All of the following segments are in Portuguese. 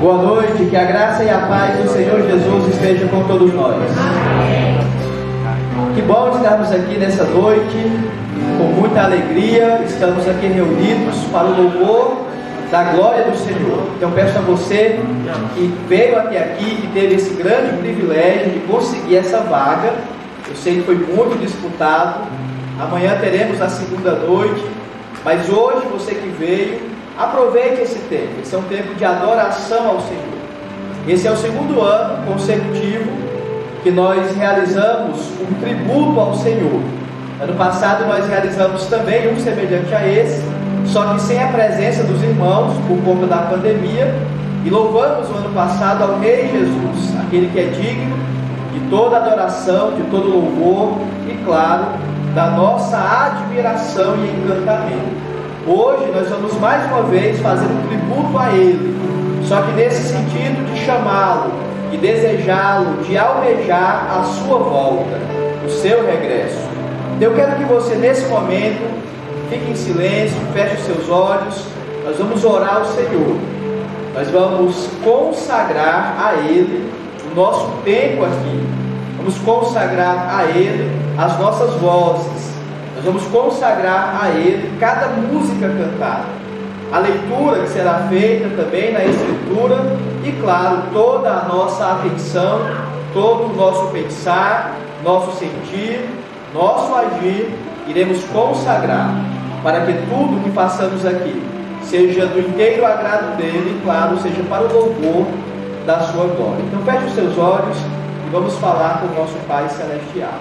Boa noite, que a graça e a paz do Senhor Jesus esteja com todos nós. Amém. Que bom estarmos aqui nessa noite, com muita alegria, estamos aqui reunidos para o louvor da glória do Senhor. Então peço a você que veio até aqui, que teve esse grande privilégio de conseguir essa vaga, eu sei que foi muito disputado, amanhã teremos a segunda noite, mas hoje você que veio, aproveite esse tempo. Esse é um tempo de adoração ao Senhor. Esse é o segundo ano consecutivo que nós realizamos um tributo ao Senhor. Ano passado nós realizamos também um semelhante a esse, só que sem a presença dos irmãos por conta da pandemia, e louvamos o ano passado ao Rei Jesus, aquele que é digno de toda adoração, de todo louvor e, claro, da nossa admiração e encantamento. Hoje nós vamos mais uma vez fazer um tributo a Ele, só que nesse sentido de chamá-lo, de desejá-lo, de almejar a sua volta, o seu regresso. Eu quero que você nesse momento fique em silêncio, feche os seus olhos, nós vamos orar ao Senhor, nós vamos consagrar a Ele o nosso tempo aqui, vamos consagrar a Ele as nossas vozes, nós vamos consagrar a Ele cada música cantada, a leitura que será feita também na Escritura e, claro, toda a nossa atenção, todo o nosso pensar, nosso sentir, nosso agir, iremos consagrar para que tudo que façamos aqui seja do inteiro agrado dEle e, claro, seja para o louvor da sua glória. Então feche os seus olhos e vamos falar com o nosso Pai Celestial.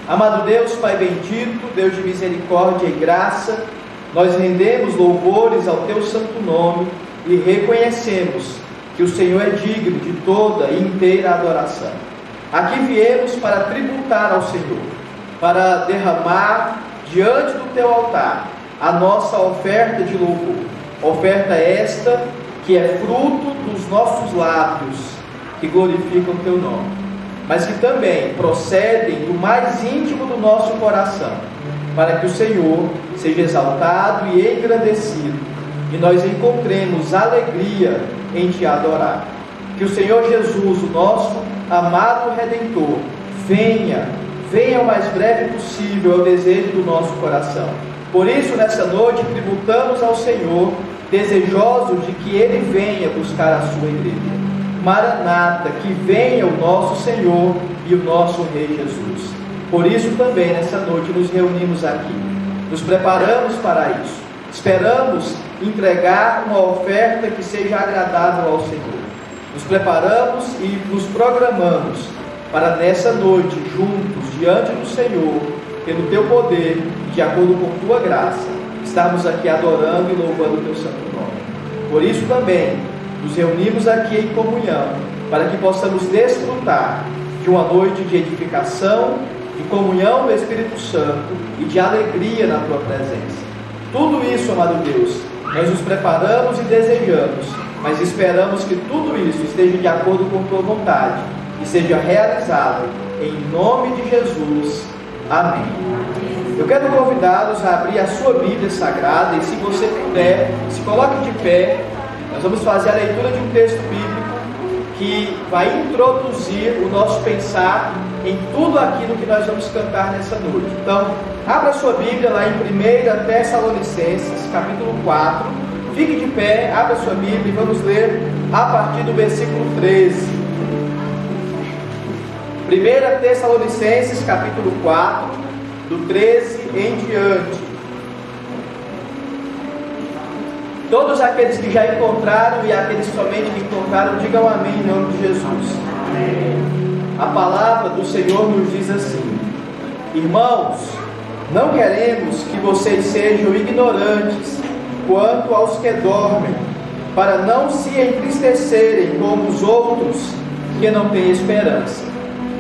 Amado Deus, Pai bendito, Deus de misericórdia e graça, nós rendemos louvores ao Teu santo nome e reconhecemos que o Senhor é digno de toda e inteira adoração. Aqui viemos para tributar ao Senhor, para derramar diante do Teu altar a nossa oferta de louvor. Oferta esta que é fruto dos nossos lábios, que glorificam o Teu nome, mas que também procedem do mais íntimo do nosso coração, para que o Senhor seja exaltado e engrandecido, e nós encontremos alegria em Te adorar. Que o Senhor Jesus, o nosso amado Redentor, venha o mais breve possível, é o desejo do nosso coração. Por isso, nessa noite, tributamos ao Senhor, desejosos de que Ele venha buscar a sua igreja. Maranata, que venha o nosso Senhor e o nosso Rei Jesus. Por isso também nessa noite nos reunimos aqui, nos preparamos para isso, esperamos entregar uma oferta que seja agradável ao Senhor. Nos preparamos e nos programamos para nessa noite, juntos, diante do Senhor, pelo Teu poder, de acordo com Tua graça, estarmos aqui adorando e louvando o Teu santo nome. Por isso também nos reunimos aqui em comunhão, para que possamos desfrutar de uma noite de edificação, de comunhão do Espírito Santo e de alegria na Tua presença. Tudo isso, amado Deus, nós nos preparamos e desejamos, mas esperamos que tudo isso esteja de acordo com Tua vontade e seja realizado em nome de Jesus. Amém. Eu quero convidá-los a abrir a sua Bíblia Sagrada e, se você puder, se coloque de pé. Nós vamos fazer a leitura de um texto bíblico que vai introduzir o nosso pensar em tudo aquilo que nós vamos cantar nessa noite. Então, abra sua Bíblia lá em 1 Tessalonicenses, capítulo 4. Fique de pé, abra sua Bíblia e vamos ler a partir do versículo 13. 1 Tessalonicenses, capítulo 4, do 13 em diante. Todos aqueles que já encontraram e aqueles somente que encontraram, digam amém em nome de Jesus. Amém. A palavra do Senhor nos diz assim: irmãos, não queremos que vocês sejam ignorantes quanto aos que dormem, para não se entristecerem como os outros que não têm esperança.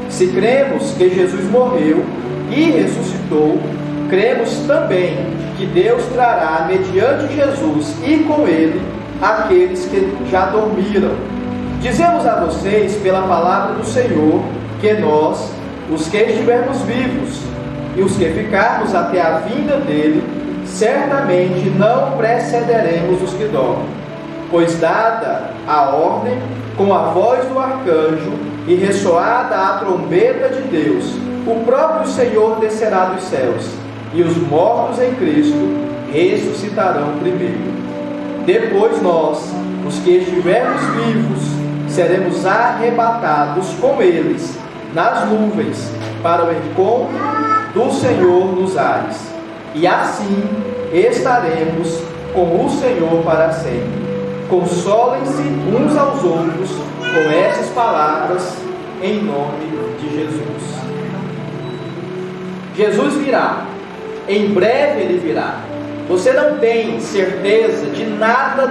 Se cremos que Jesus morreu e ressuscitou, cremos também que Deus trará mediante Jesus e com Ele aqueles que já dormiram. Dizemos a vocês pela palavra do Senhor que nós, os que estivermos vivos e os que ficarmos até a vinda dele, certamente não precederemos os que dormem. pois dada a ordem, com a voz do arcanjo e ressoada a trombeta de Deus, o próprio Senhor descerá dos céus, e os mortos em Cristo ressuscitarão primeiro. Depois nós, os que estivermos vivos, seremos arrebatados com eles nas nuvens para o encontro do Senhor nos ares, e assim estaremos com o Senhor para sempre. Consolem-se uns aos outros com essas palavras, em nome de Jesus. Jesus virá, em breve ele virá. Você não tem certeza de nada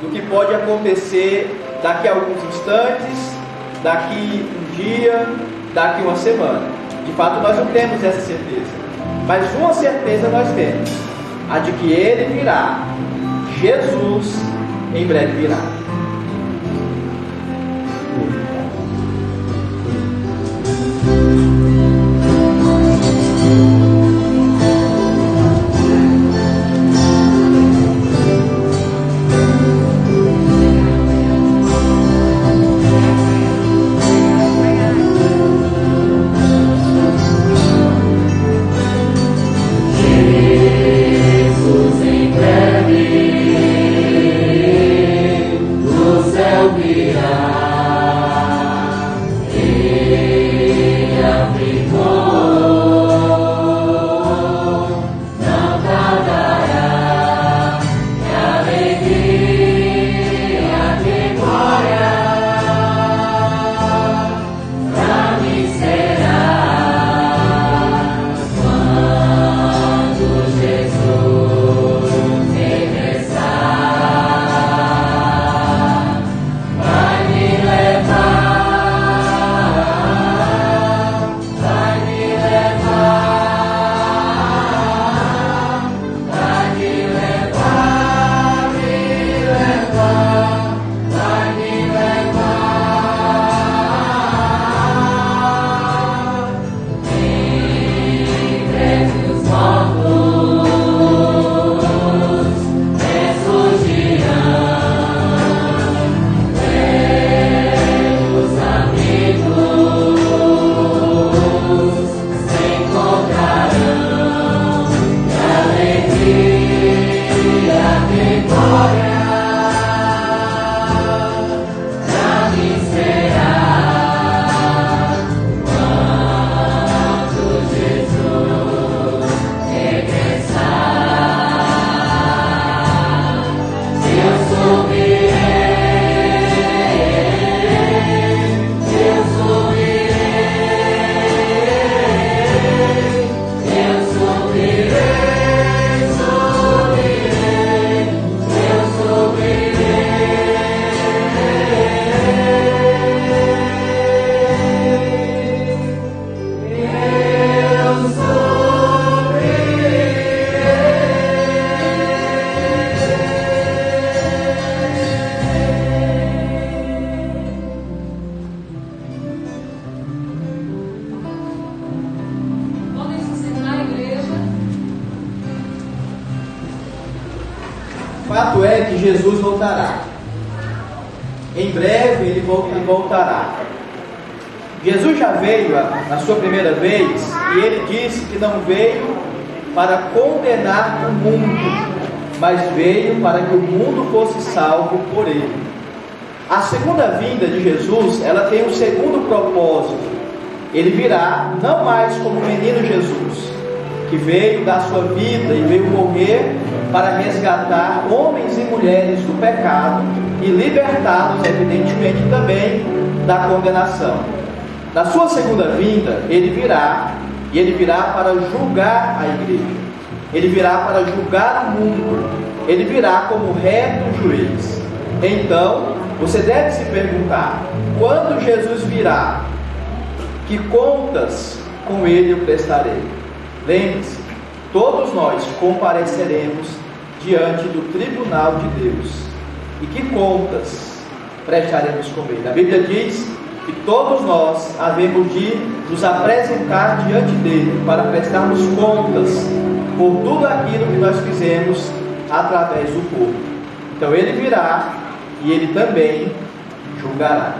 do que pode acontecer daqui a alguns instantes, daqui um dia, daqui uma semana. De fato, nós não temos essa certeza, mas uma certeza nós temos: a de que ele virá. Jesus em breve virá. Fato é que Jesus voltará. Em breve ele voltará. Jesus já veio na sua primeira vez e ele disse que não veio para condenar o mundo, mas veio para que o mundo fosse salvo por ele. A segunda vinda de Jesus, ela tem um segundo propósito. Ele virá não mais como o menino Jesus, que veio dar sua vida e veio morrer para resgatar homens e mulheres do pecado e libertá-los, evidentemente, também da condenação. Na sua segunda vinda, ele virá, e ele virá para julgar a igreja. Ele virá para julgar o mundo. Ele virá como reto juiz. Então, você deve se perguntar: quando Jesus virá, que contas com ele eu prestarei? Lembre-se, todos nós compareceremos diante do tribunal de Deus. E que contas prestaremos com ele? A Bíblia diz que todos nós havemos de nos apresentar diante dele para prestarmos contas por tudo aquilo que nós fizemos através do corpo. Então ele virá e ele também julgará.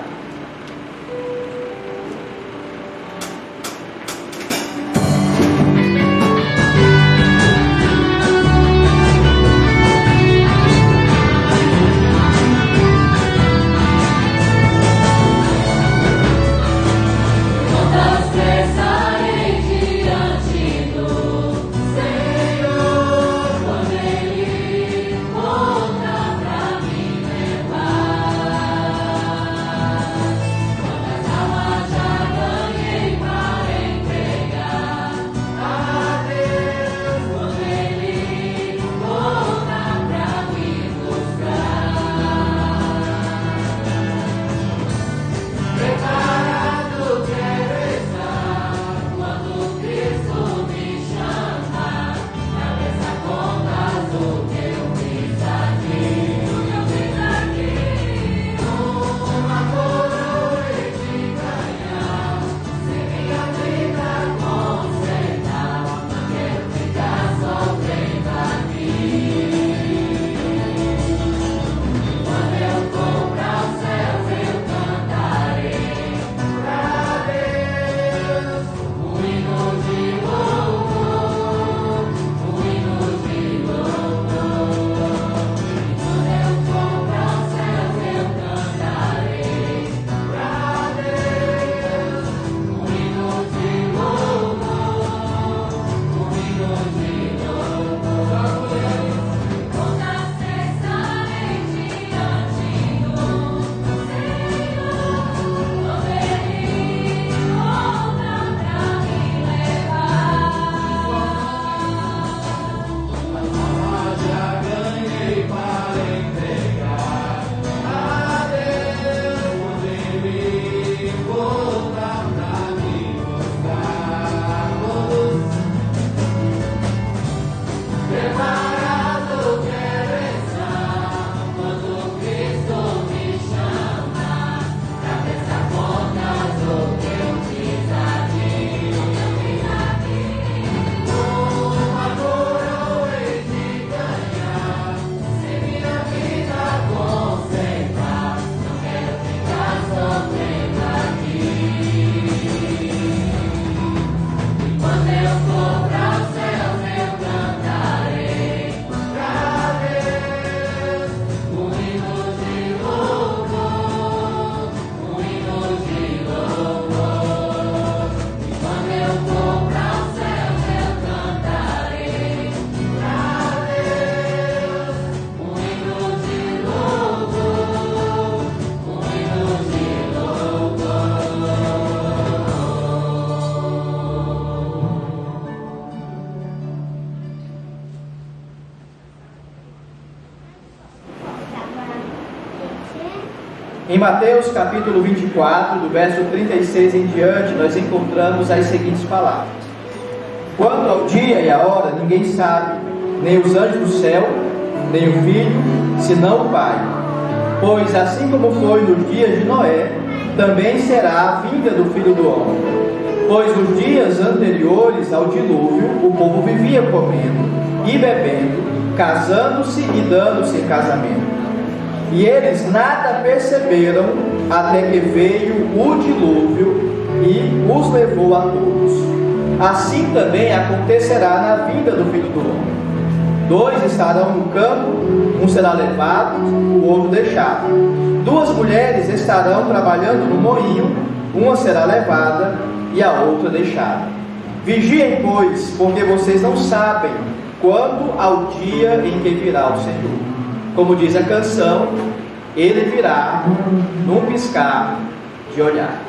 Em Mateus capítulo 24, do verso 36 em diante, nós encontramos as seguintes palavras: quanto ao dia e a hora, ninguém sabe, nem os anjos do céu, nem o Filho, senão o Pai. Pois assim como foi nos dias de Noé, também será a vinda do Filho do Homem. Pois nos dias anteriores ao dilúvio, o povo vivia comendo e bebendo, casando-se e dando-se em casamento. E eles nada perceberam até que veio o dilúvio e os levou a todos. Assim também acontecerá na vinda do Filho do Homem. 2 estarão no campo, um será levado, o outro deixado. 2 mulheres estarão trabalhando no moinho, uma será levada e a outra deixada. Vigiem, pois, porque vocês não sabem quando ao dia em que virá o Senhor. Como diz a canção, ele virá num piscar de olhar.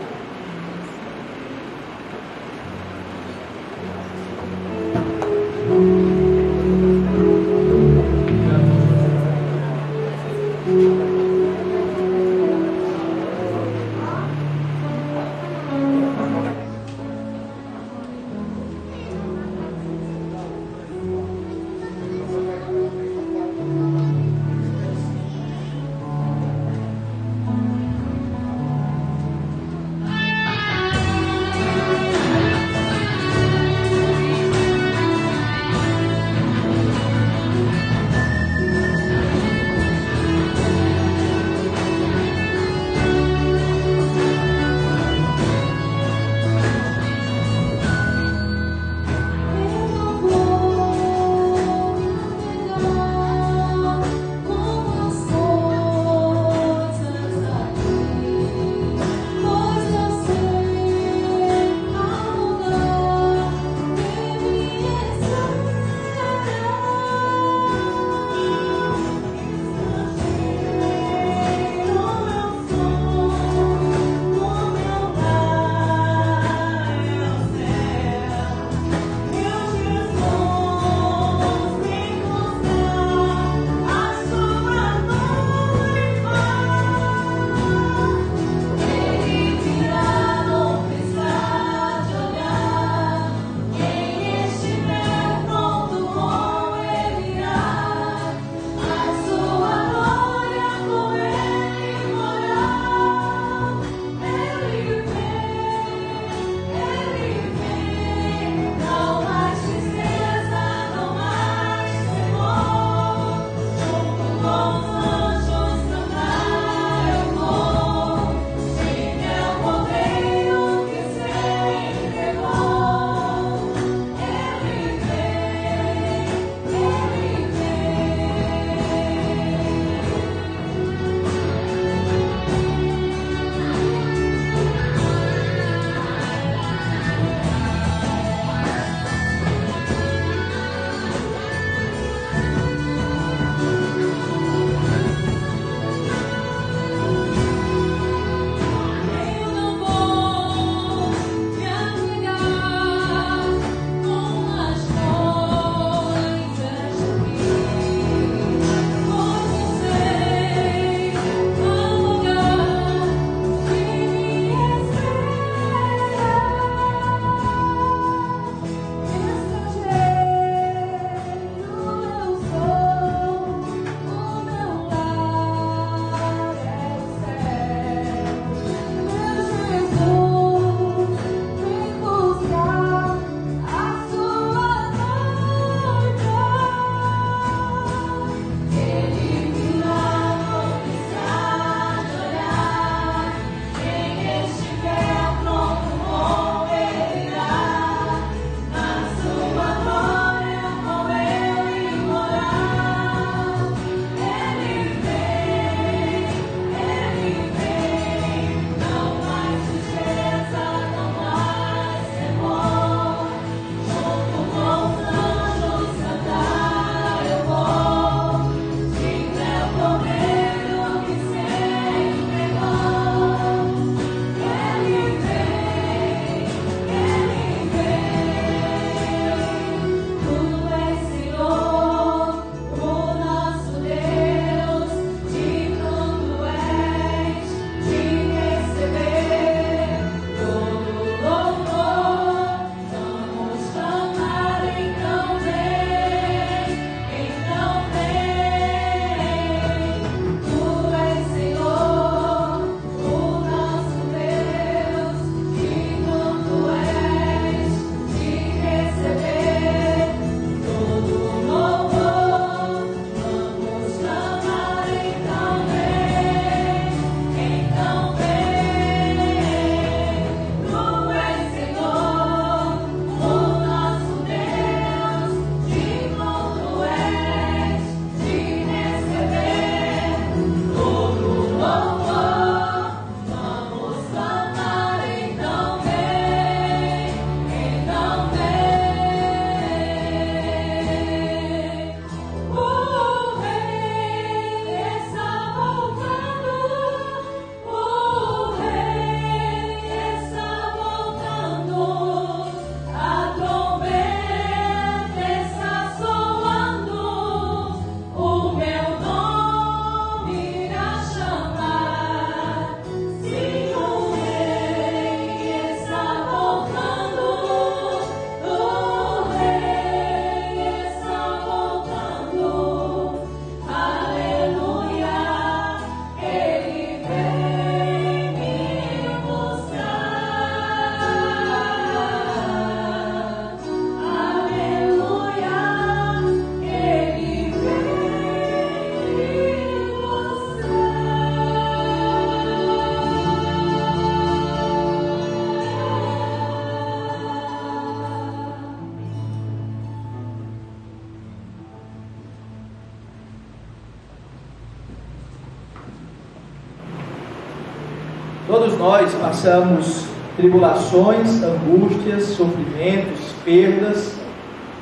Todos nós passamos tribulações, angústias, sofrimentos, perdas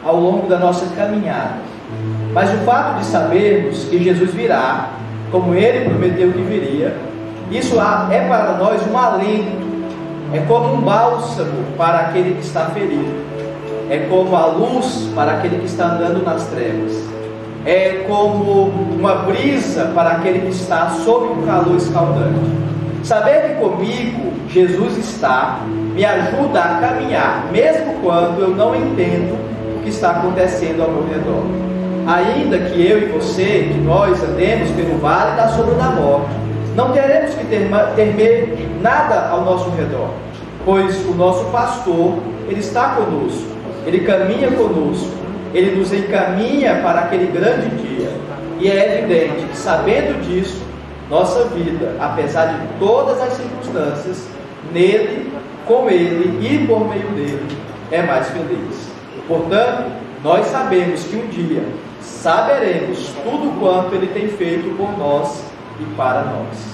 ao longo da nossa caminhada. Mas o fato de sabermos que Jesus virá, como Ele prometeu que viria, isso é para nós um alento, é como um bálsamo para aquele que está ferido, é como a luz para aquele que está andando nas trevas, é como uma brisa para aquele que está sob um calor escaldante. Saber que comigo Jesus está, me ajuda a caminhar, mesmo quando eu não entendo o que está acontecendo ao meu redor. Ainda que eu e você, que nós andemos pelo vale da sombra da morte, não teremos que temer nada ao nosso redor, pois o nosso pastor, ele está conosco, ele caminha conosco, ele nos encaminha para aquele grande dia. E é evidente que, sabendo disso, nossa vida, apesar de todas as circunstâncias, nele, com ele e por meio dele, é mais feliz. Portanto, nós sabemos que um dia saberemos tudo quanto ele tem feito por nós e para nós.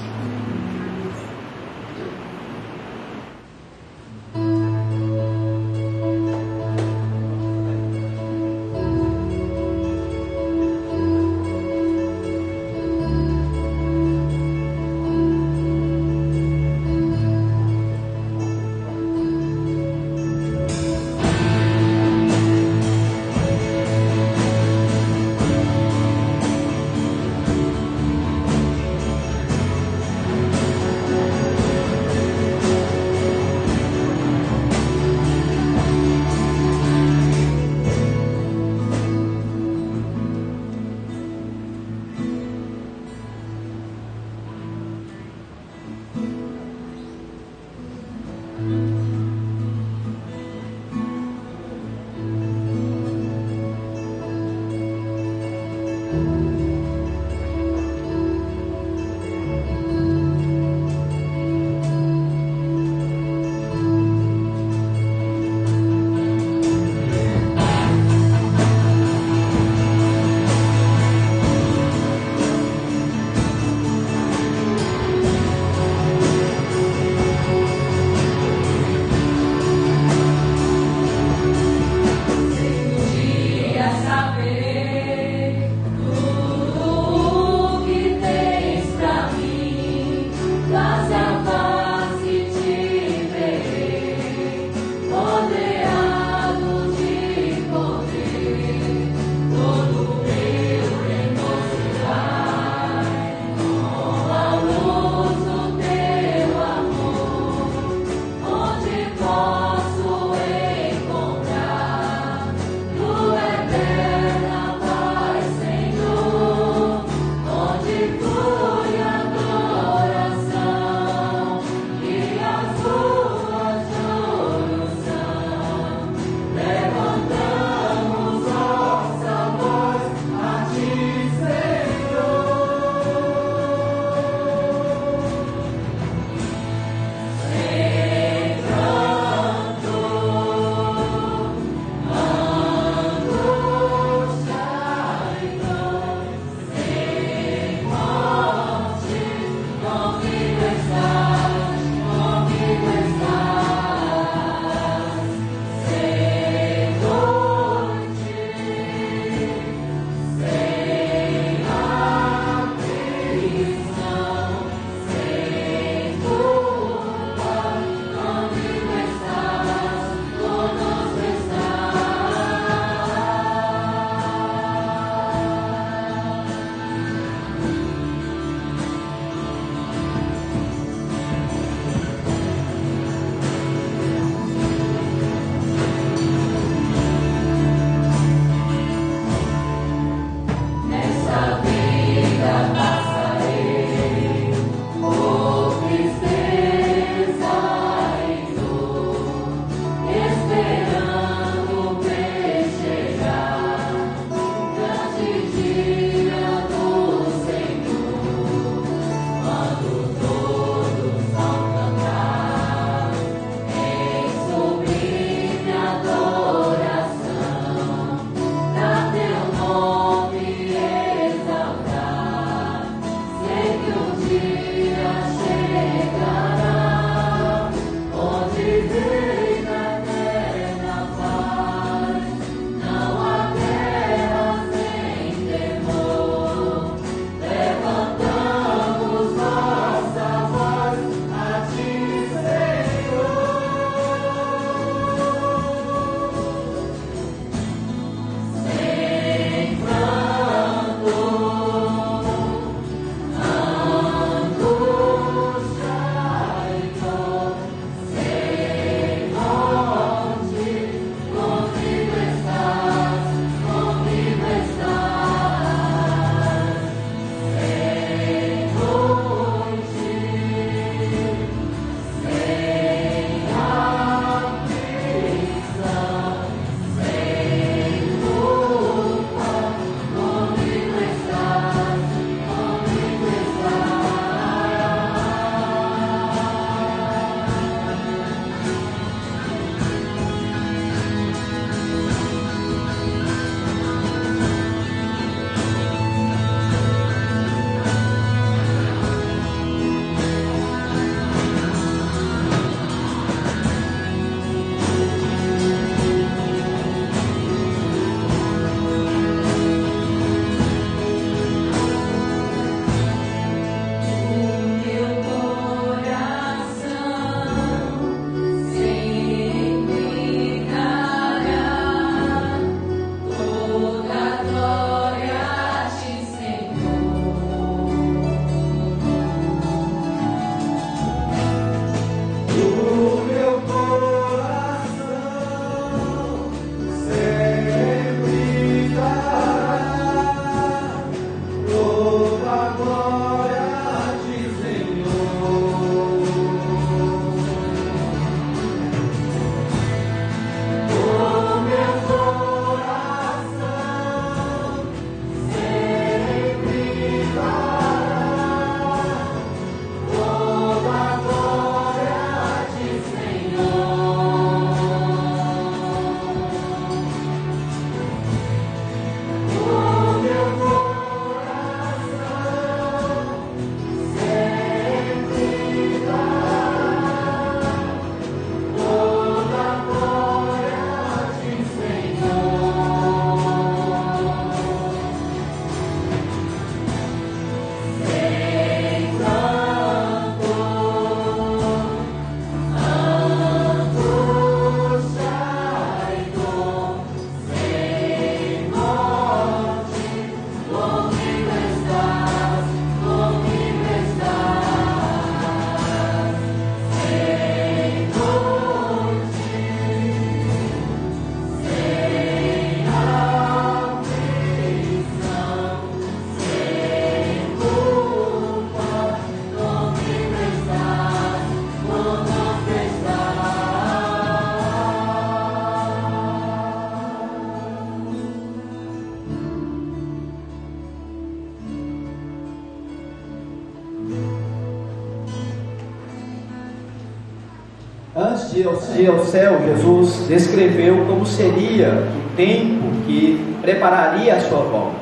Antes de ir ao céu, Jesus descreveu como seria o tempo que prepararia a sua volta.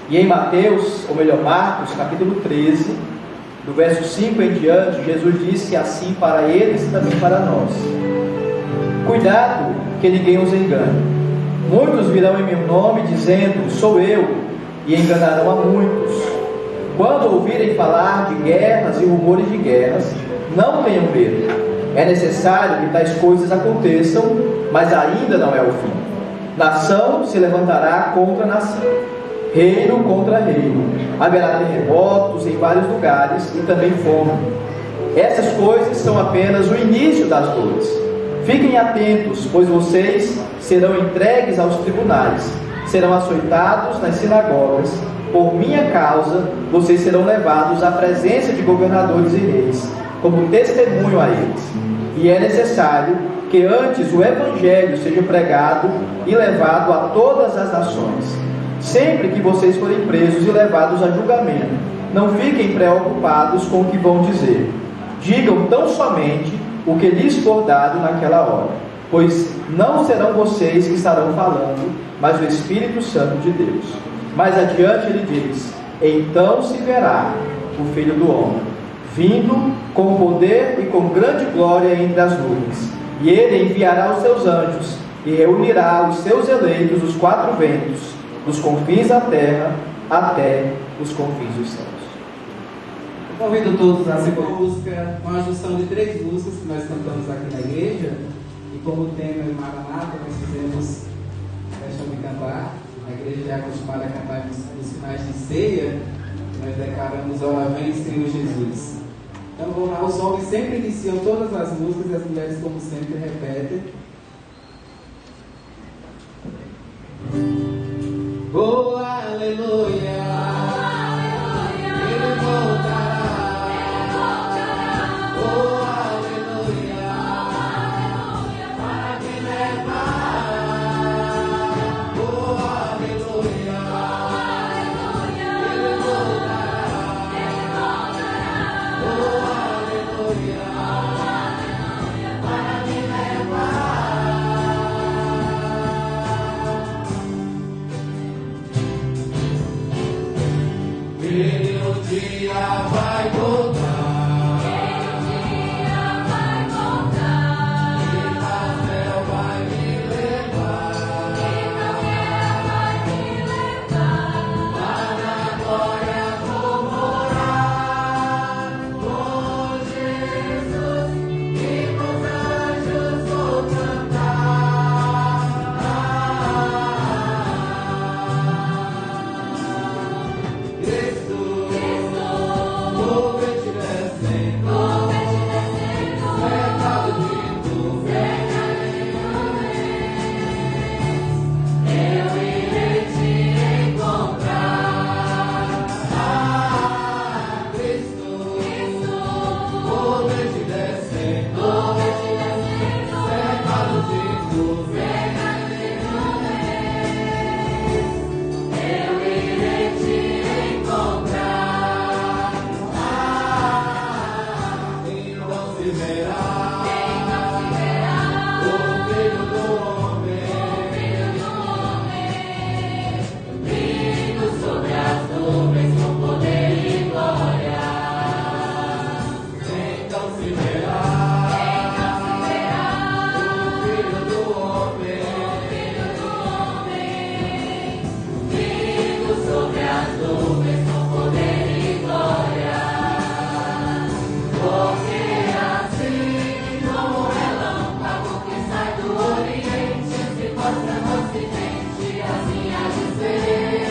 E em Mateus, ou melhor, Marcos, capítulo 13, do verso 5 em diante, Jesus disse assim para eles e também para nós: cuidado que ninguém os engane. Muitos virão em meu nome dizendo, sou eu, e enganarão a muitos. Quando ouvirem falar de guerras e rumores de guerras, não tenham medo. É necessário que tais coisas aconteçam, mas ainda não é o fim. Nação se levantará contra nação, reino contra reino. Haverá terremotos em vários lugares e também fome. Essas coisas são apenas o início das dores. Fiquem atentos, pois vocês serão entregues aos tribunais, serão açoitados nas sinagogas. Por minha causa, vocês serão levados à presença de governadores e reis, como testemunho a eles. E é necessário que antes o Evangelho seja pregado e levado a todas as nações. Sempre que vocês forem presos e levados a julgamento, não fiquem preocupados com o que vão dizer. Digam tão somente o que lhes for dado naquela hora, pois não serão vocês que estarão falando, mas o Espírito Santo de Deus. Mais adiante ele diz: então se verá o Filho do Homem vindo com poder e com grande glória entre as nuvens, e ele enviará os seus anjos e reunirá os seus eleitos dos quatro ventos, dos confins da terra até os confins dos céus. Eu convido todos a seguir uma junção de 3 músicas que nós cantamos aqui na igreja, e como o tema é Maranata, nós fizemos Deixa-me Cantar. A igreja já é acostumada a cantar nos finais de ceia. Nós declaramos: ora vem, Senhor Jesus. Então os homens sempre iniciam todas as músicas e as mulheres, como sempre, repetem. Oh, aleluia, ele voltará, oh, aleluia, para me levar, oh, aleluia, ele voltará, oh, aleluia, para me levar. Ele um dia vai voltar. Ele um dia vai voltar. E pra céu vai me levar. E pra céu vai me levar. Lá na glória vou morar com Jesus e com os anjos vou cantar. Cristo, vou ver te descendo, cercado de nuvens, eu irei te encontrar. Ah, Cristo, vou ver te descendo, cercado de nuvens, eu irei te encontrar. Então se verá o Filho do Homem vindo sobre as nuvens com poder e glória. Então se verá o Filho do Homem vindo sobre as nuvens com poder e glória. Porque assim como o relâmpago que sai do Oriente se mostra no Ocidente, assim há de ser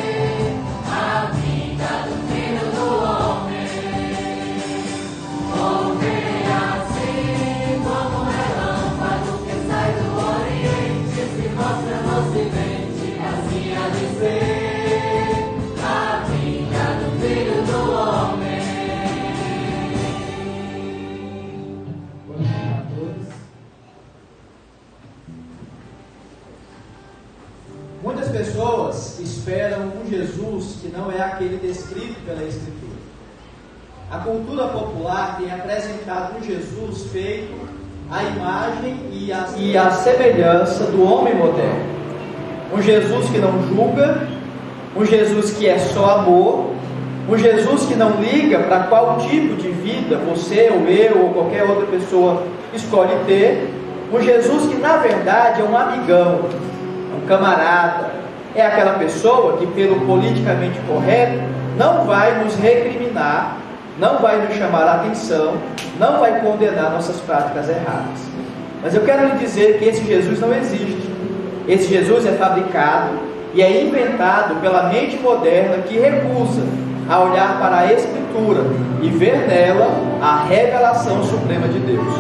a vinda do Filho do Homem. Porque assim como o relâmpago que sai do Oriente se mostra no Ocidente, assim há de ser a vinda do Filho do Homem. Boa noite a todos. Muitas pessoas esperam um Jesus que não é aquele descrito pela Escritura. A cultura popular tem apresentado um Jesus feito a imagem e a semelhança do homem moderno. Um Jesus que não julga, um Jesus que é só amor, um Jesus que não liga para qual tipo de vida você ou eu ou qualquer outra pessoa escolhe ter, um Jesus que na verdade é um amigão, um camarada, é aquela pessoa que pelo politicamente correto não vai nos recriminar, não vai nos chamar a atenção, não vai condenar nossas práticas erradas. Mas eu quero lhe dizer que esse Jesus não existe. Esse Jesus é fabricado e é inventado pela mente moderna que recusa a olhar para a Escritura e ver nela a revelação suprema de Deus.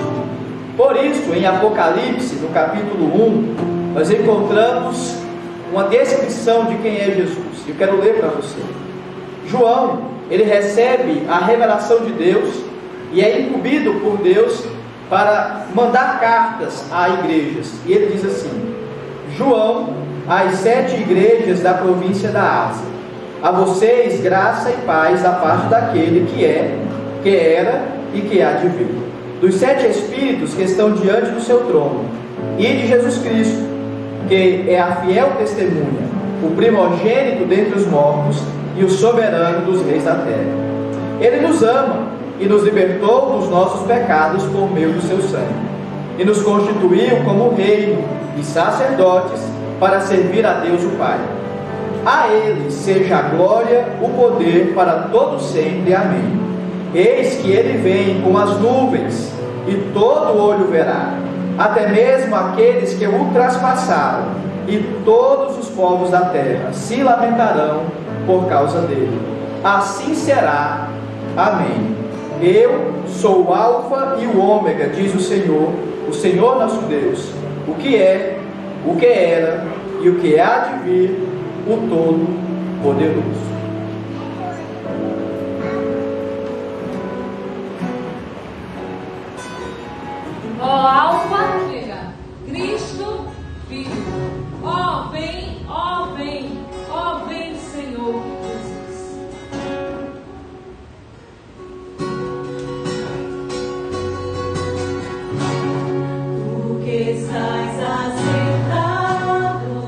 Por isso, em Apocalipse, no capítulo 1, nós encontramos uma descrição de quem é Jesus. Eu quero ler para você. João, ele recebe a revelação de Deus e é incumbido por Deus para mandar cartas a igrejas. E ele diz assim: João, às 7 igrejas da província da Ásia, a vocês graça e paz da parte daquele que é, que era e que há de vir, dos 7 Espíritos que estão diante do seu trono, e de Jesus Cristo, que é a fiel testemunha, o primogênito dentre os mortos e o soberano dos reis da terra. Ele nos ama e nos libertou dos nossos pecados por meio do seu sangue, e nos constituiu como reino e sacerdotes para servir a Deus o Pai. A Ele seja a glória, o poder para todos sempre. Amém. Eis que Ele vem com as nuvens, e todo olho verá, até mesmo aqueles que o traspassaram, e todos os povos da terra se lamentarão por causa dele. Assim será. Amém. Eu sou o Alfa e o Ômega, diz o Senhor nosso Deus, o que é, o que era e o que há de vir, o Todo-Poderoso. Ó Alfa, Cristo, Filho. Ó vem, Senhor Jesus. Tu que estás assentado no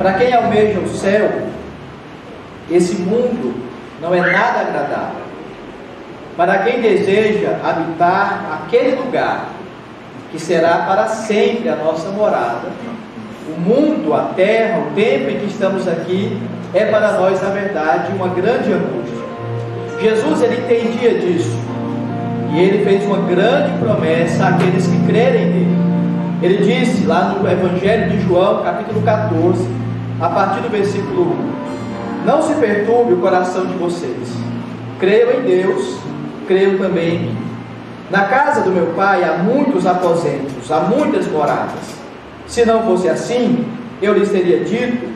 Para quem almeja o céu, esse mundo não é nada agradável. Para quem deseja habitar aquele lugar que será para sempre a nossa morada, o mundo, a terra, o tempo em que estamos aqui é para nós, na verdade, uma grande angústia. Jesus, ele entendia disso, e ele fez uma grande promessa àqueles que crerem nele. Ele disse lá no Evangelho de João, capítulo 14, a partir do versículo 1: não se perturbe o coração de vocês, creiam em Deus, creiam também em mim. Na casa do meu pai há muitos aposentos, há muitas moradas. Se não fosse assim, eu lhes teria dito,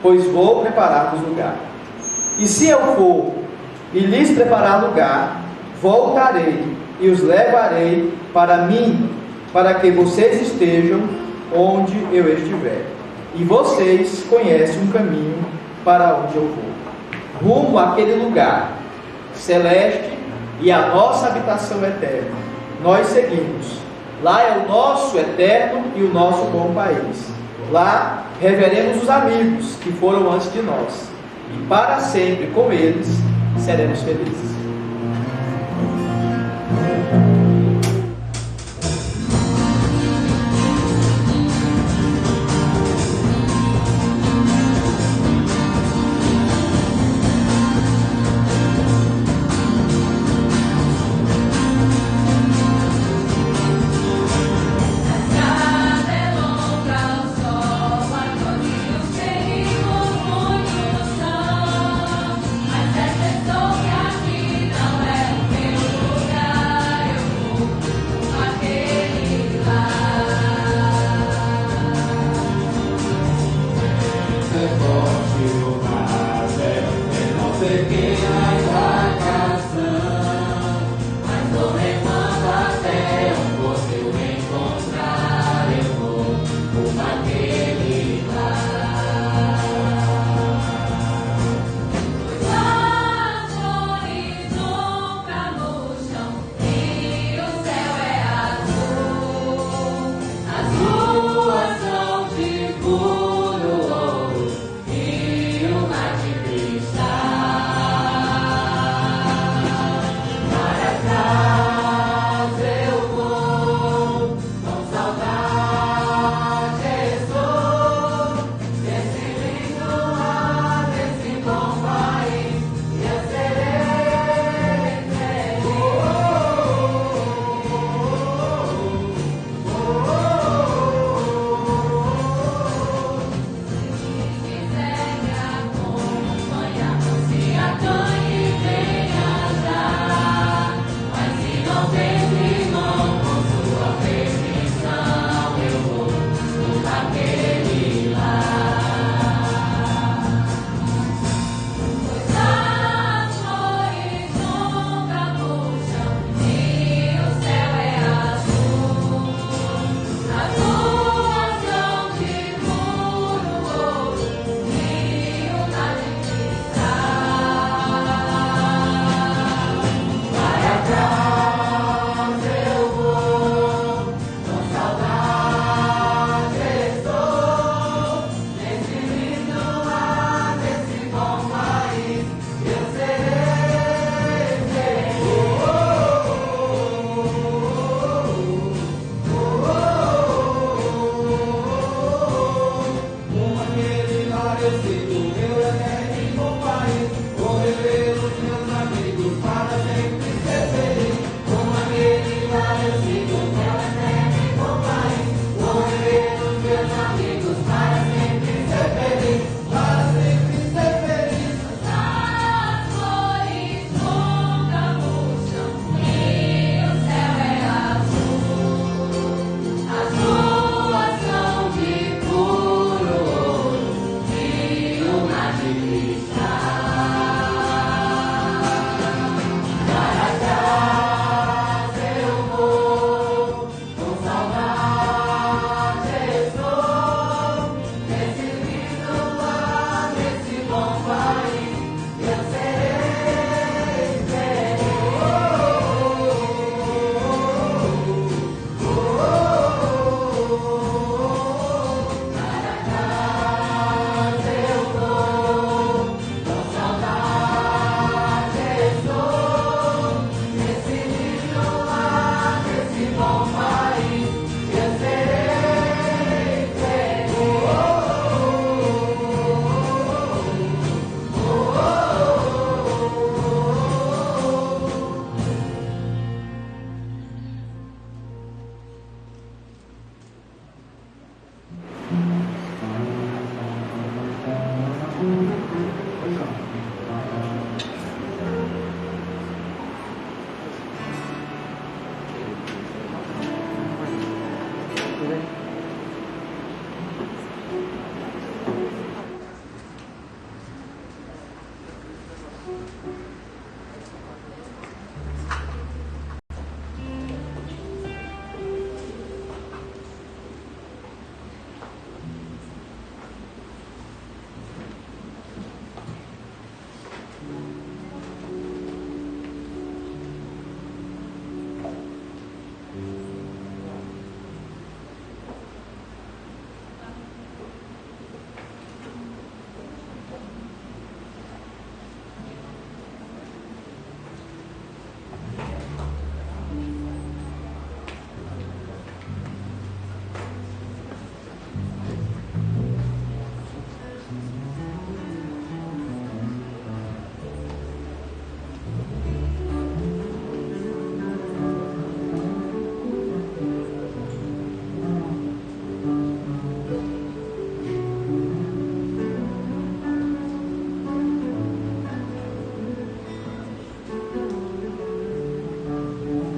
pois vou preparar-vos lugar. E se eu for e lhes preparar lugar, voltarei e os levarei para mim, para que vocês estejam onde eu estiver. E vocês conhecem um caminho para onde eu vou, rumo àquele lugar celeste e a nossa habitação eterna. Nós seguimos. Lá é o nosso eterno e o nosso bom país. Lá reveremos os amigos que foram antes de nós, e para sempre com eles seremos felizes.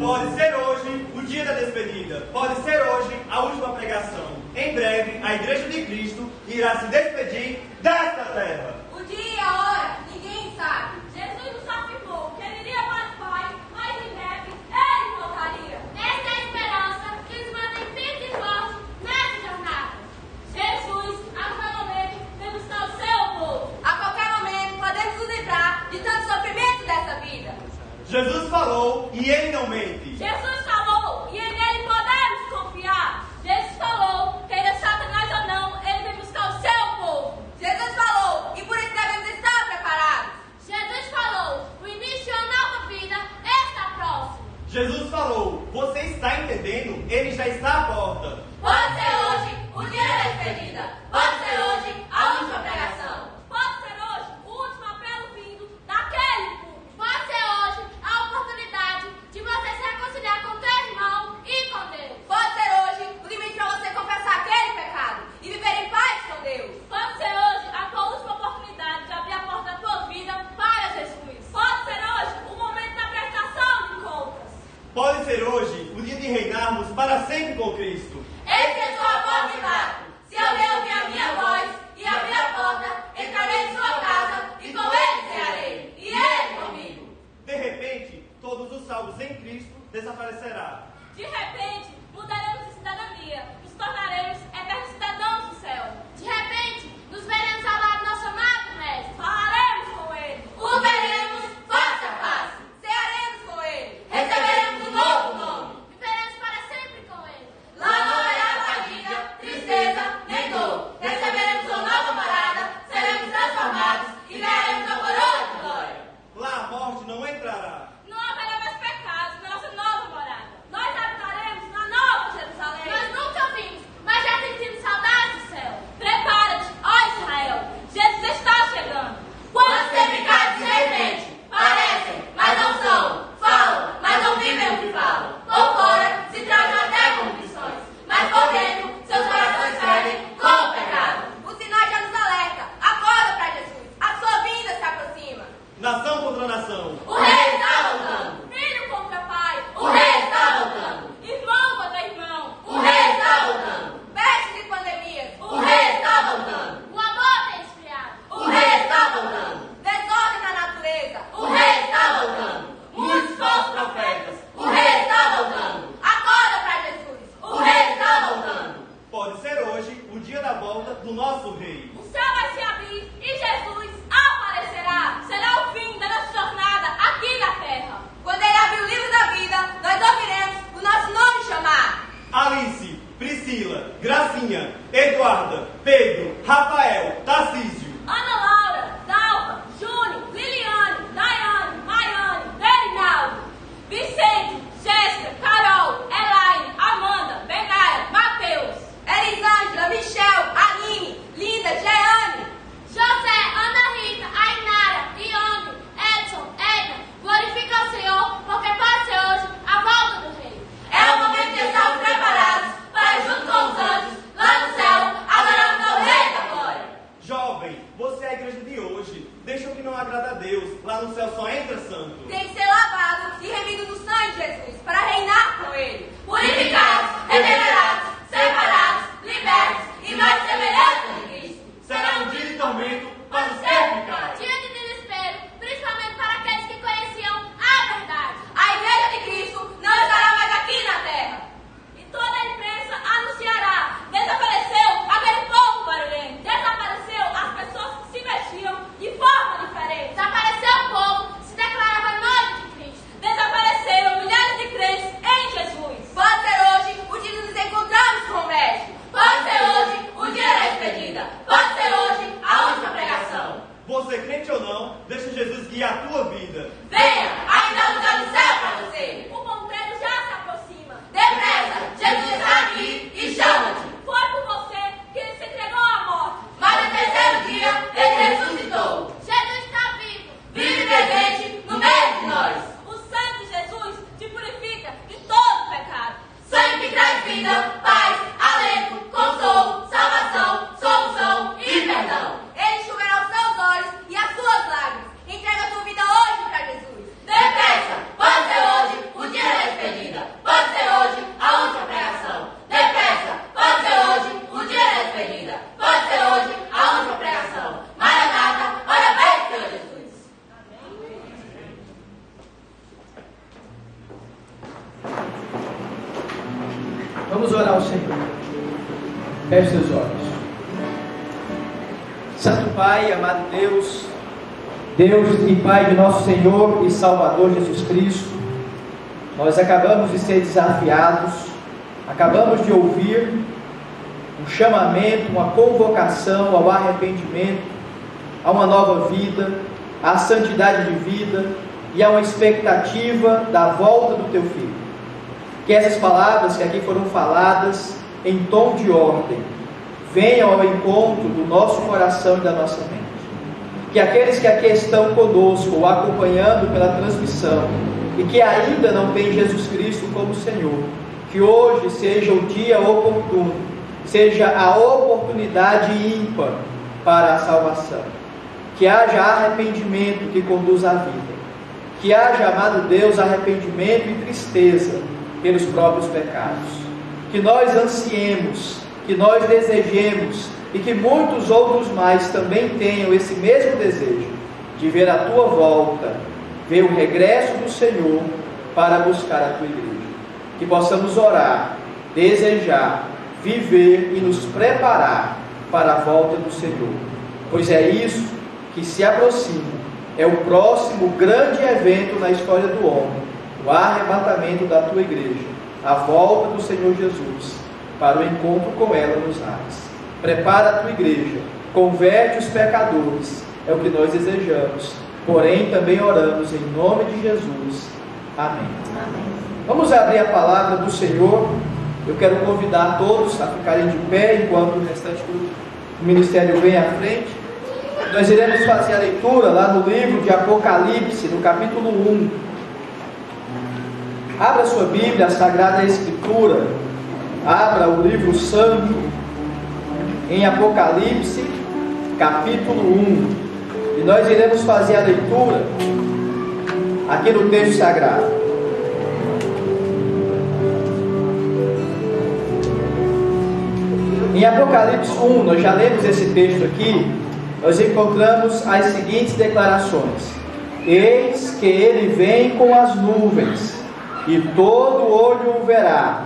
Pode ser hoje o dia da despedida. Pode ser hoje a última pregação. Em breve, a Igreja de Cristo irá se despedir desta terra. O dia e a hora, ninguém sabe. Jesus nos afirmou que ele iria para o Pai, mas em breve ele voltaria. Essa é a esperança que nos mantém firmes e fortes nessa jornada. Jesus, a qualquer momento, vem buscar o seu povo. A qualquer momento, podemos nos livrar de tanto sofrimento dessa vida. Jesus falou e ele não mente. Jesus falou e nele podemos confiar. Jesus falou, queira Satanás ou não, ele vem buscar o seu povo. Jesus falou e por isso devemos estar preparados. Jesus falou, o início de uma nova vida está próximo. Jesus falou, você está entendendo? Ele já está à porta. Pode ser hoje o dia da despedida. Pode ser hoje a última pregação. Pode ser hoje o último apelo vindo daquele culto. Pode ser hoje a oportunidade de você se reconciliar com teu irmão e com Deus. Pode ser hoje o limite para você confessar aquele pecado e viver em paz com Deus. Pode ser hoje a tua última oportunidade de abrir a porta da tua vida para Jesus. Pode ser hoje o momento da prestação de contas. Pode ser hoje o dia de reinarmos para sempre com Cristo. Esse é sua porta e bato. Se alguém ouvir a minha voz e abrir a porta, entrarei em sua casa e com ele cearei, e ele comigo. De repente, todos os salvos em Cristo desaparecerá. De repente, mudaremos de cidadania, nos tornaremos eternos cidadãos do céu. De repente, nos veremos ao lado do nosso amado Mestre, falaremos com ele, o veremos face a face, cearemos com ele, receberemos um novo nome, viveremos para sempre com ele. Lá não haverá fadiga, tristeza, nem dor. Receberemos uma nova morada, seremos transformados e ganharemos a coroa de glória. Lá a morte não entrará. Não haverá mais pecados na nossa nova morada. Nós habitaremos na nova Jerusalém. Nós nunca vimos, mas já sentimos saudades do céu. Prepara-te, ó Israel. Jesus está chegando. Quantos pecados de repente parecem, mas não são. Falam, mas não vivem o que falam. Por fora se tratam até convicções, mas por dentro seus corações fervem com o pecado. O sinal já nos alerta. Acorda para Jesus. A sua vinda se aproxima. Nação contra nação. O rei está voltando. Filho contra pai. O rei está voltando. Irmão contra irmão. O rei está voltando. Pestes e pandemias. O rei está voltando. O amor tem esfriado. O rei está voltando. Desordem na natureza. O rei está voltando. Muitos falsos profetas. O rei está voltando. Acorda para Jesus. O rei está voltando. Pode ser hoje o dia da volta do nosso rei. O céu vai se abrir e Jesus aparecerá. Será o fim da nossa jornada aqui na terra. Quando ele abrir o livro da vida, nós ouviremos o nosso nome chamar. Alice, Priscila, Gracinha, Eduarda, Pedro, Rafael, Tarcísio. Ana Laura, Dalva, Júnior, Liliane, Daiane, Maiane, Reinaldo, Vicente, Jéssica, Carol, Elaine, Amanda, Benaia, Mateus, Elisângela, Michel, Aline, Linda, Jeane, José, Ana Rita, Ainara, Iandro, Edson, Edna. Glorifica ao Senhor, porque pode ser hoje a volta do Rei. É o momento de estarmos preparados para, junto com os anjos, lá no céu, adorarmos ao Rei da Glória. Jovem, você é a igreja de hoje. Deixa o que não agrada a Deus. Lá no céu só entra santo. Tem que ser lavado e remido no sangue de Jesus para reinar com Ele. Purificados, regenerados, separados, libertos e mais semelhantes a Cristo. Será um dia de tormento para os que ficarem. Dia de desespero, principalmente deixa Jesus guiar a tua vida. Venha, ainda há lugar no céu para você. O bom prêmio já se aproxima. Depressa, Jesus está aqui e chama-te. Foi por você que ele se entregou à morte, mas no terceiro dia ele ressuscitou. Jesus está vivo, vive e presente no meio de nós. O sangue de Jesus te purifica de todo pecado. Sangue que traz vida, paz, alento, consolo, salvação, solução e perdão. Ele enxugará os seus olhos e as suas lágrimas. Entrega a tua vida hoje para Jesus. Depressa, pode ser hoje o dia da despedida. Pode ser hoje a última pregação. Depressa, pode ser hoje o dia da despedida. Pode ser hoje a última pregação. Maranata, ora vem, Senhor Jesus. Vamos orar ao Senhor. Feche seus olhos. Santo Pai, amado Deus, Deus e Pai de nosso Senhor e Salvador Jesus Cristo, nós acabamos de ser desafiados, acabamos de ouvir um chamamento, uma convocação ao arrependimento, a uma nova vida, à santidade de vida e a uma expectativa da volta do Teu Filho. Que essas palavras que aqui foram faladas em tom de ordem venham ao encontro do nosso coração e da nossa mente. Que aqueles que aqui estão conosco ou acompanhando pela transmissão e que ainda não têm Jesus Cristo como Senhor, que hoje seja o dia oportuno, seja a oportunidade ímpar para a salvação. Que haja arrependimento que conduz à vida. Que haja, amado Deus, arrependimento e tristeza pelos próprios pecados. Que nós ansiemos, que nós desejemos e que muitos outros mais também tenham esse mesmo desejo de ver a Tua volta, ver o regresso do Senhor para buscar a Tua igreja. Que possamos orar, desejar, viver e nos preparar para a volta do Senhor, pois é isso que se aproxima, é o próximo grande evento na história do homem, o arrebatamento da Tua igreja, a volta do Senhor Jesus para o encontro com ela nos ares. Prepara a Tua igreja, converte os pecadores, é o que nós desejamos, porém também oramos em nome de Jesus. Amém. Amém. Vamos abrir a palavra do Senhor. Eu quero convidar todos a ficarem de pé enquanto o restante do ministério vem à frente. Nós iremos fazer a leitura lá no livro de Apocalipse, no capítulo 1. Abra sua Bíblia, a Sagrada Escritura. Abra o livro santo em Apocalipse, capítulo 1. E nós iremos fazer a leitura aqui no texto sagrado. Em Apocalipse 1, nós já lemos esse texto aqui, nós encontramos as seguintes declarações: eis que ele vem com as nuvens, e todo olho o verá,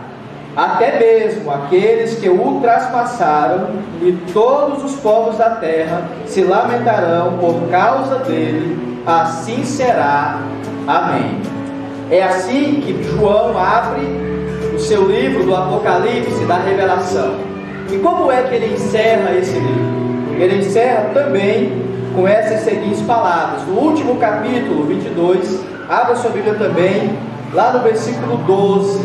até mesmo aqueles que o traspassaram, e todos os povos da terra se lamentarão por causa dele, assim será. Amém. É assim que João abre o seu livro do Apocalipse, da Revelação. E como é que ele encerra esse livro? Ele encerra também com essas seguintes palavras. No último capítulo 22, abra sua Bíblia também, lá no versículo 12.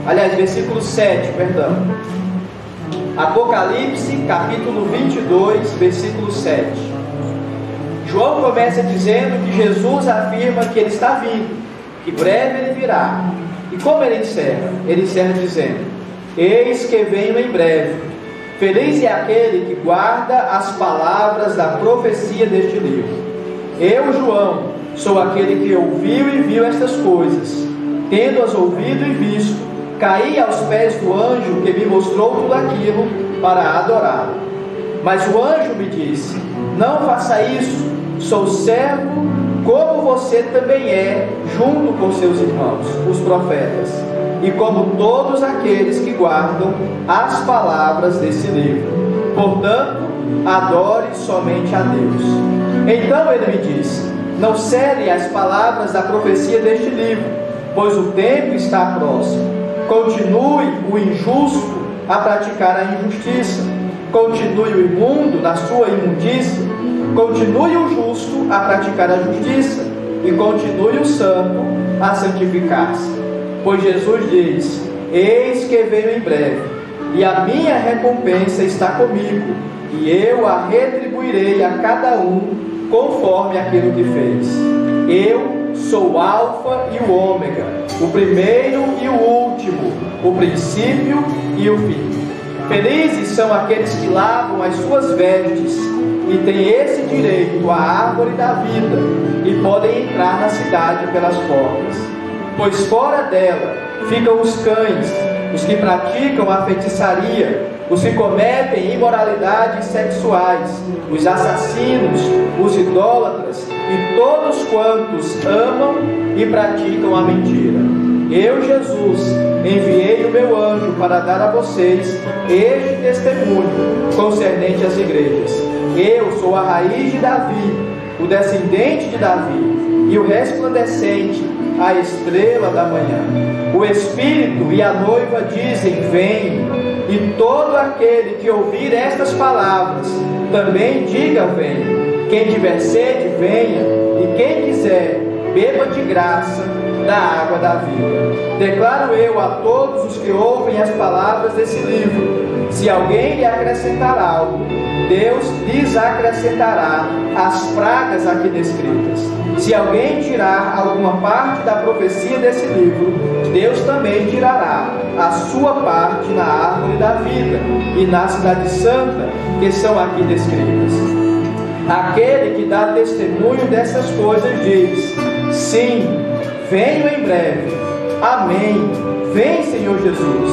Aliás, versículo 7, perdão. Apocalipse, capítulo 22, versículo 7. João começa dizendo que Jesus afirma que ele está vindo, que breve ele virá. E como ele encerra? Ele encerra dizendo: eis que venho em breve. Feliz é aquele que guarda as palavras da profecia deste livro. Eu, João, sou aquele que ouviu e viu estas coisas. Tendo-as ouvido e visto, caí aos pés do anjo que me mostrou tudo aquilo para adorá-lo. Mas o anjo me disse: não faça isso, sou servo como você também é, junto com seus irmãos, os profetas, e como todos aqueles que guardam as palavras desse livro. Portanto, adore somente a Deus. Então ele me disse: não cele as palavras da profecia deste livro, pois o tempo está próximo. Continue o injusto a praticar a injustiça, continue o imundo na sua imundícia, continue o justo a praticar a justiça, e continue o santo a santificar-se. Pois Jesus diz: eis que venho em breve, e a minha recompensa está comigo, e eu a retribuirei a cada um conforme aquilo que fez. Eu sou o Alfa e o Ômega, o primeiro e o último, o princípio e o fim. Felizes são aqueles que lavam as suas vestes e têm esse direito à árvore da vida e podem entrar na cidade pelas portas. Pois fora dela ficam os cães, os que praticam a feitiçaria, os que cometem imoralidades sexuais, os assassinos, os idólatras e todos quantos amam e praticam a mentira. Eu, Jesus, enviei o meu anjo para dar a vocês este testemunho concernente às igrejas. Eu sou a raiz de Davi, o descendente de Davi, e o resplandecente, a estrela da manhã. O Espírito e a noiva dizem: vem. E todo aquele que ouvir estas palavras também diga: vem. Quem tiver sede, venha, e quem quiser, beba de graça da água da vida. Declaro eu a todos os que ouvem as palavras desse livro: se alguém lhe acrescentar algo, Deus lhes acrescentará as pragas aqui descritas. Se alguém tirar alguma parte da profecia desse livro, Deus também tirará a sua parte na árvore da vida e na cidade santa, que são aqui descritas. Aquele que dá testemunho dessas coisas diz: sim, venho em breve. Amém. Vem, Senhor Jesus.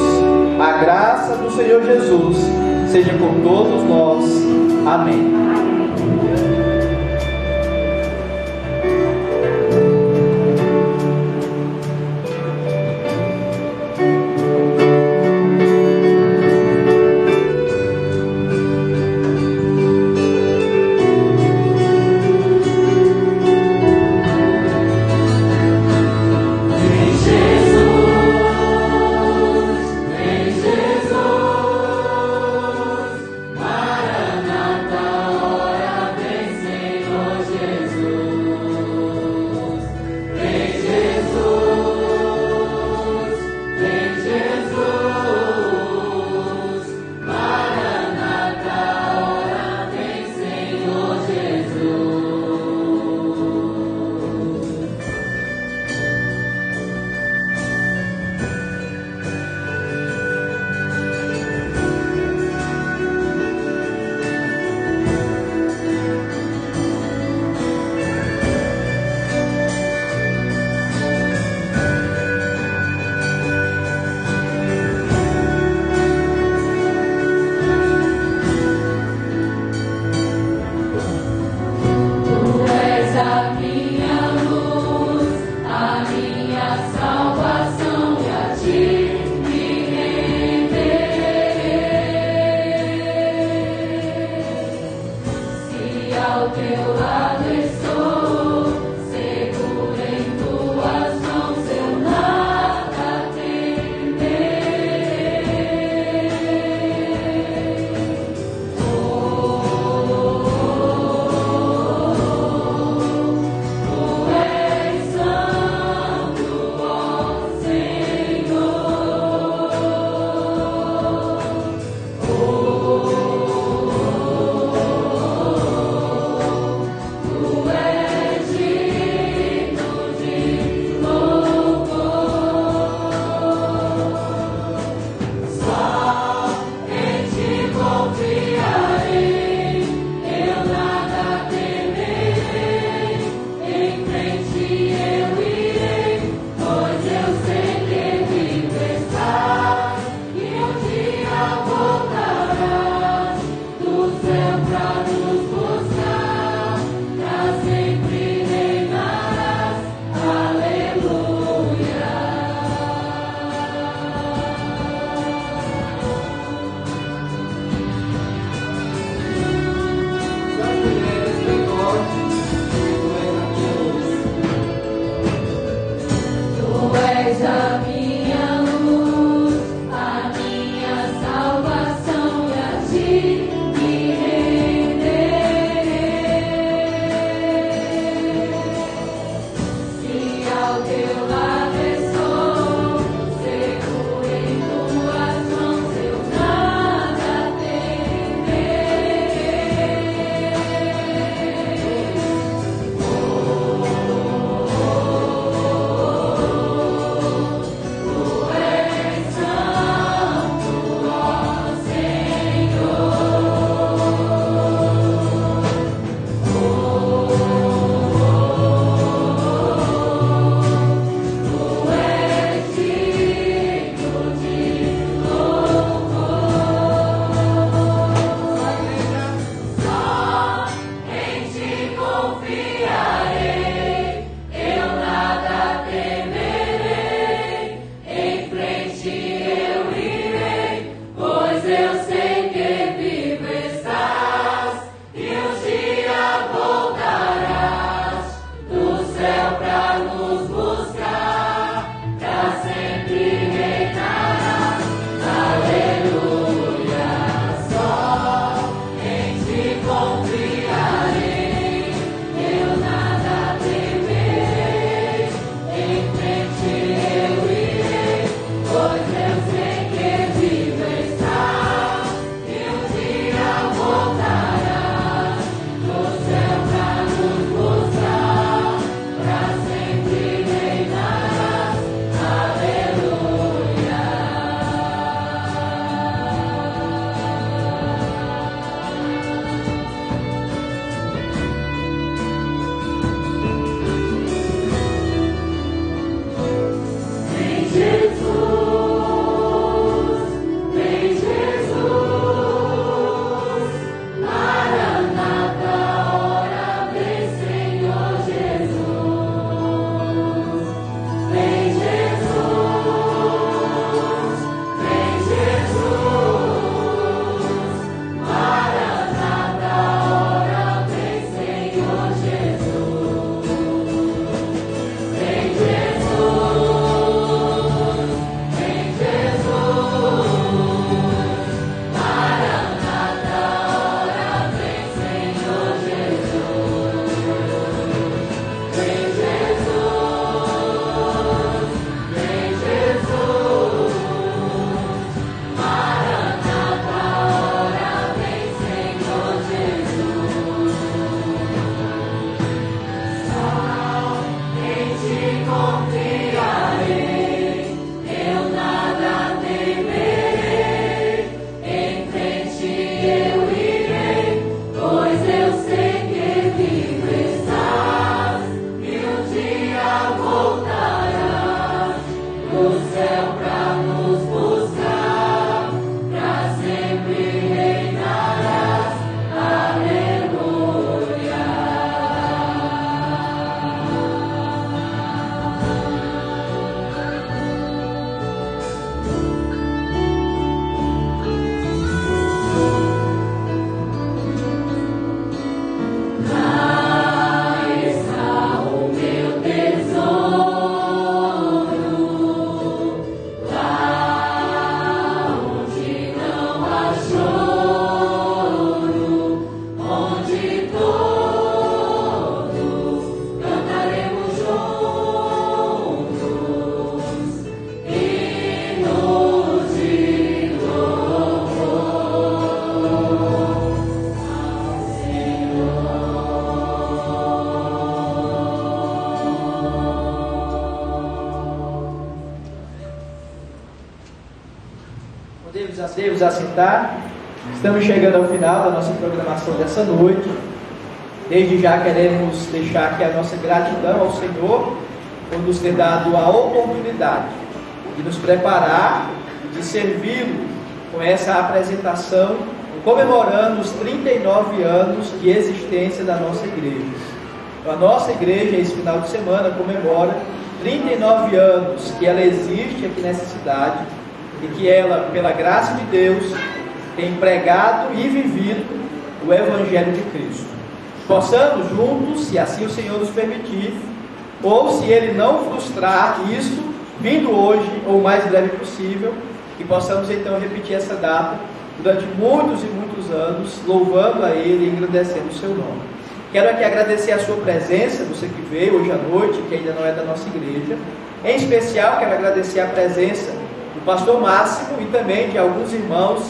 A graça do Senhor Jesus seja com todos nós. Amém. Maranata, Deus assentar. Estamos chegando ao final da nossa programação dessa noite. Desde já queremos deixar aqui a nossa gratidão ao Senhor por nos ter dado a oportunidade de nos preparar, de servi-lo com essa apresentação, comemorando os 39 anos de existência da nossa igreja. A nossa igreja, esse final de semana, comemora 39 anos que ela existe aqui nessa cidade e que ela, pela graça de Deus, tem pregado e vivido o Evangelho de Cristo. Possamos juntos, se assim o Senhor nos permitir, ou se Ele não frustrar isso, vindo hoje ou o mais breve possível, que possamos então repetir essa data durante muitos e muitos anos, louvando a Ele e engrandecendo o seu nome. Quero aqui agradecer a sua presença, você que veio hoje à noite, que ainda não é da nossa igreja. Em especial, quero agradecer a presença do pastor Máximo e também de alguns irmãos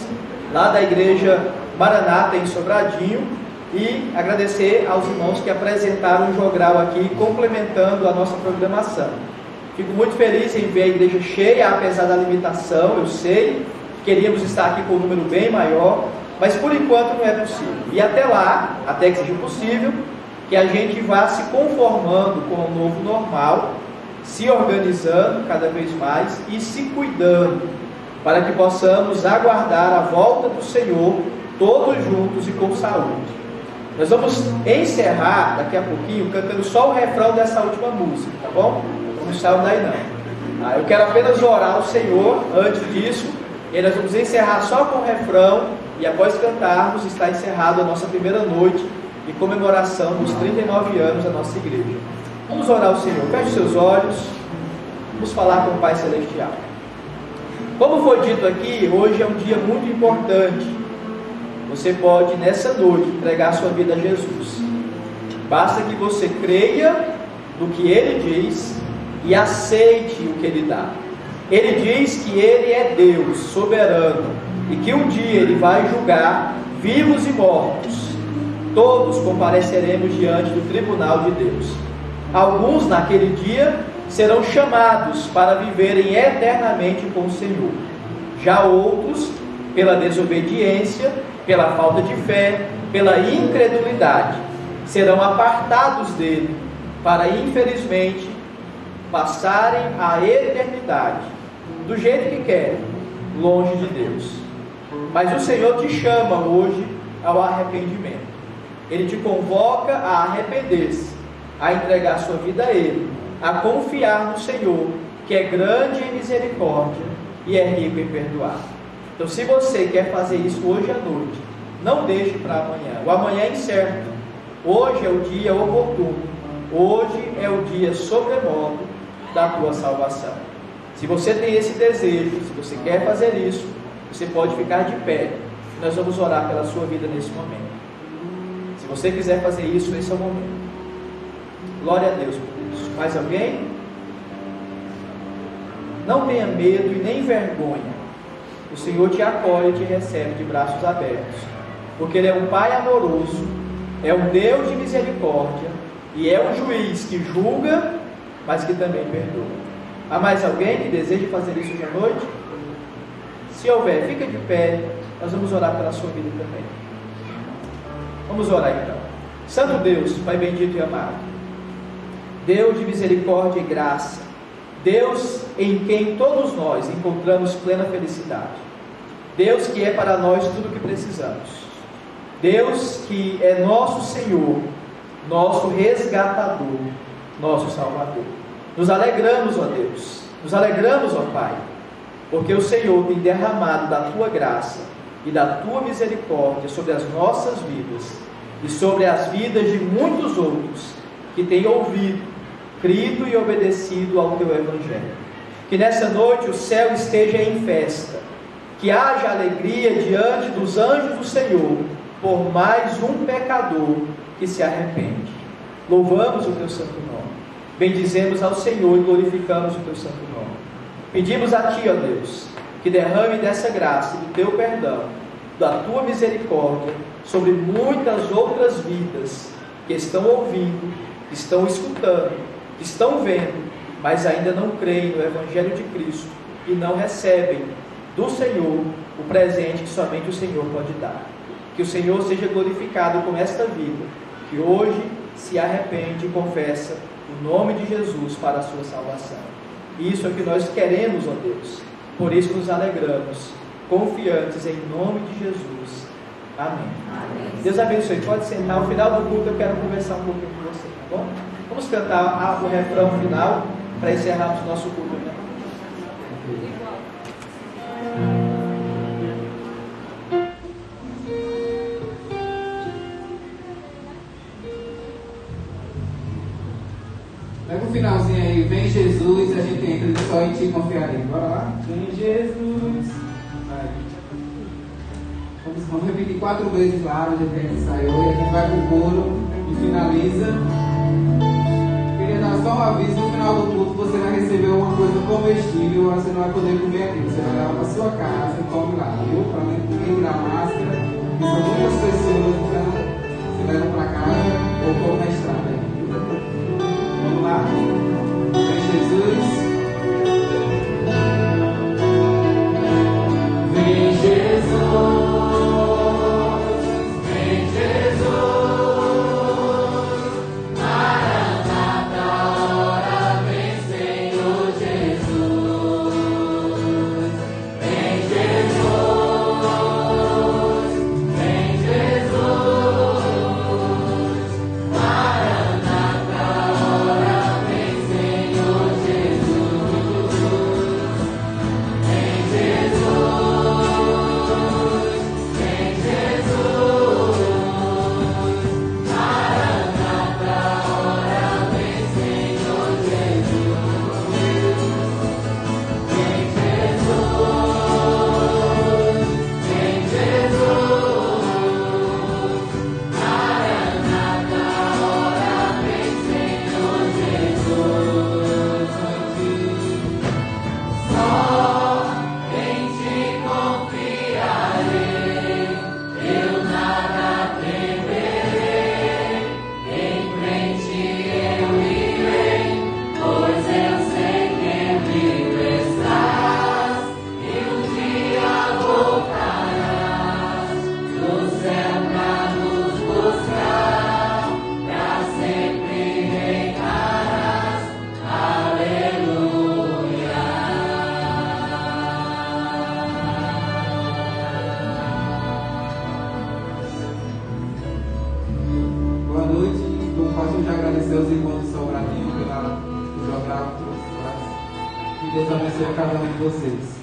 lá da igreja Maranata em Sobradinho, e agradecer aos irmãos que apresentaram o jogral aqui, complementando a nossa programação. Fico muito feliz em ver a igreja cheia, apesar da limitação. Eu sei, queríamos estar aqui com um número bem maior, mas por enquanto não é possível. E até lá, até que seja possível, que a gente vá se conformando com o novo normal, se organizando cada vez mais e se cuidando, para que possamos aguardar a volta do Senhor, todos juntos e com saúde. Nós vamos encerrar daqui a pouquinho cantando só o refrão dessa última música, tá bom? Vamos sair daí não. Eu quero apenas orar ao Senhor antes disso, e nós vamos encerrar só com o refrão, e após cantarmos está encerrada a nossa primeira noite de comemoração dos 39 anos da nossa igreja. Vamos orar ao Senhor. Feche seus olhos, vamos falar com o Pai Celestial. Como foi dito aqui, hoje é um dia muito importante. Você pode nessa noite entregar sua vida a Jesus. Basta que você creia no que Ele diz e aceite o que Ele dá. Ele diz que Ele é Deus soberano e que um dia Ele vai julgar vivos e mortos. Todos compareceremos diante do tribunal de Deus. Alguns naquele dia serão chamados para viverem eternamente com o Senhor. Já outros, pela desobediência, pela falta de fé, pela incredulidade, serão apartados dele para, infelizmente, passarem a eternidade do jeito que querem, longe de Deus. Mas o Senhor te chama hoje ao arrependimento. Ele te convoca a arrepender-se, a entregar sua vida a Ele, a confiar no Senhor, que é grande em misericórdia e é rico em perdoar. Então, se você quer fazer isso hoje à noite, não deixe para amanhã. O amanhã é incerto. Hoje é o dia oportuno. Hoje é o dia sobremodo da tua salvação. Se você tem esse desejo, se você quer fazer isso, você pode ficar de pé. Nós vamos orar pela sua vida nesse momento. Se você quiser fazer isso, esse é o momento. Glória a Deus por isso. Mais alguém? Não tenha medo e nem vergonha. O Senhor te acolhe e te recebe de braços abertos, porque Ele é um Pai amoroso, é um Deus de misericórdia e é um juiz que julga, mas que também perdoa. Há mais alguém que deseja fazer isso hoje à noite? Se houver, fica de pé, nós vamos orar pela sua vida também. Vamos orar então. Santo Deus, Pai bendito e amado, Deus de misericórdia e graça, Deus em quem todos nós encontramos plena felicidade, Deus que é para nós tudo o que precisamos, Deus que é nosso Senhor, nosso resgatador, nosso Salvador. Nos alegramos, ó Deus, nos alegramos, ó Pai, porque o Senhor tem derramado da Tua graça e da Tua misericórdia sobre as nossas vidas e sobre as vidas de muitos outros que têm ouvido, crido e obedecido ao Teu Evangelho. Que nessa noite o céu esteja em festa, que haja alegria diante dos anjos do Senhor por mais um pecador que se arrepende. Louvamos o Teu santo nome, bendizemos ao Senhor e glorificamos o Teu santo nome. Pedimos a Ti, ó Deus, que derrame dessa graça e do Teu perdão, da Tua misericórdia sobre muitas outras vidas que estão ouvindo, que estão escutando, que estão vendo, mas ainda não creem no Evangelho de Cristo e não recebem do Senhor o presente que somente o Senhor pode dar. Que o Senhor seja glorificado com esta vida, que hoje se arrepende e confessa o nome de Jesus para a sua salvação. Isso é o que nós queremos, ó Deus. Por isso nos alegramos, confiantes em nome de Jesus. Amém. Amém. Deus abençoe. Pode sentar. No final do culto eu quero conversar um pouquinho com você, tá bom? Vamos cantar o refrão final para encerrarmos o nosso culto, né? Pega o finalzinho aí, vem Jesus, a gente entra só em ti confiarei. Bora lá? Vem Jesus. Vai. Vamos repetir 4 vezes lá onde a gente ensaiou e a gente vai pro coro e finaliza. Queria dar só um aviso: no final do culto você vai receber uma coisa comestível, você não vai poder comer aqui, você vai levar para sua casa e come lá, viu? Para ninguém tirar máscara, porque são muitas pessoas, então você leva para casa ou come na estrada. Vamos lá? Vem Jesus. Vem Jesus. Deus abençoe cada um de vocês.